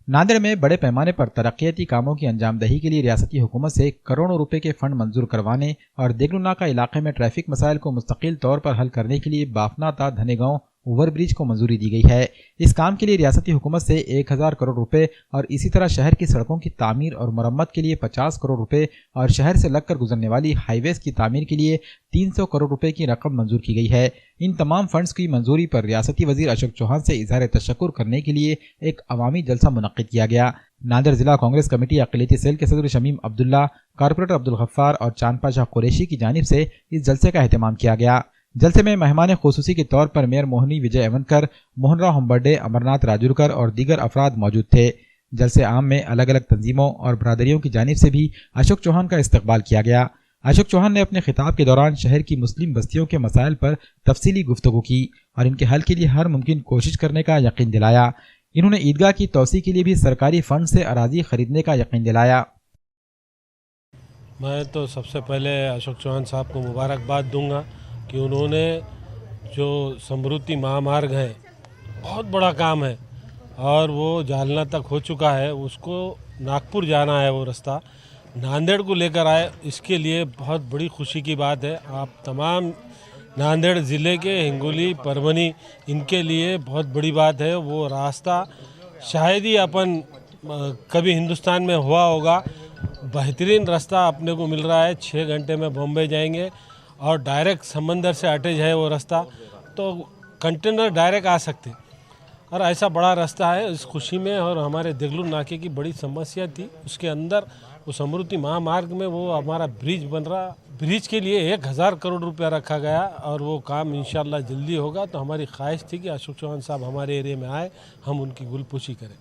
नांदेड़ में बड़े पैमाने पर तरक्याती कामों की अंजाम दही के लिए रियासती हुकूमत से करोड़ों रुपए के फंड मंजूर करवाने और देगलूनाका इलाके में ट्रैफिक मसाइल को मुस्तकिल तौर पर हल करने के लिए बाफनाता धनेगांव ओवर ब्रिज को मंजूरी दी गई है। इस काम के लिए रियासती हुकूमत से 1000 करोड़ रुपए और इसी तरह शहर की सड़कों की तामीर और मरम्मत के लिए 50 करोड़ रुपए और शहर से लगकर गुजरने वाली हाईवेज की तामीर के लिए 300 करोड़ रुपए की रकम मंजूर की गई है। इन तमाम फंड्स की मंजूरी पर रियासती वजीर अशोक चौहान से इजहार तशक्कुर करने के लिए एक अवामी जलसा मुनक्किद किया गया। नांदेड़ जिला कांग्रेस कमेटी अक़लियती सेल के सदर शमीम अब्दुल्ला, कारपोरेटर अब्दुल गफ्फार और चांद पाशा कुरैशी की जानिब से इस जलसे का एहतमाम किया गया। जलसे में मेहमान खुसूसी के तौर पर मेयर मोहनी विजय एवनकर, मोहनराव हम्बर्डे, अमरनाथ राजूरकर और दीगर अफराद मौजूद थे। जलसे आम में अलग अलग तंजीमों और बरादरियों की जानिब से भी अशोक चौहान का इस्तकबाल किया गया। अशोक चौहान ने अपने खिताब के दौरान शहर की मुस्लिम बस्तियों के मसाइल पर तफसीली गुफ्तगू की और इनके हल के लिए हर मुमकिन कोशिश करने का यकीन दिलाया। इन्होंने ईदगाह की तोसी के लिए भी सरकारी फंड से अराजी खरीदने का यकीन दिलाया। मैं तो सबसे पहले अशोक चौहान साहब को मुबारकबाद दूंगा कि उन्होंने जो समृद्धि महामार्ग है, बहुत बड़ा काम है और वो जालना तक हो चुका है, उसको नागपुर जाना है वो रास्ता, नांदेड़ को लेकर आए, इसके लिए बहुत बड़ी खुशी की बात है। आप तमाम नांदेड़ ज़िले के हिंगोली, परभनी, इनके लिए बहुत बड़ी बात है। वो रास्ता शायद ही अपन कभी हिंदुस्तान में हुआ होगा। बेहतरीन रास्ता अपने को मिल रहा है। 6 घंटे में बॉम्बे जाएंगे और डायरेक्ट समंदर से अटैच है वो रास्ता, तो कंटेनर डायरेक्ट आ सकते और ऐसा बड़ा रास्ता है। इस खुशी में और हमारे देगलू नाके की बड़ी समस्या थी, उसके अंदर वो समृद्धि महामार्ग में वो हमारा ब्रिज बन रहा। ब्रिज के लिए 1000 करोड़ रुपया रखा गया और वो काम इंशाल्लाह जल्दी होगा। तो हमारी ख्वाहिश थी कि अशोक चौहान साहब हमारे एरिया में आए, हम उनकी गुलपोशी करें।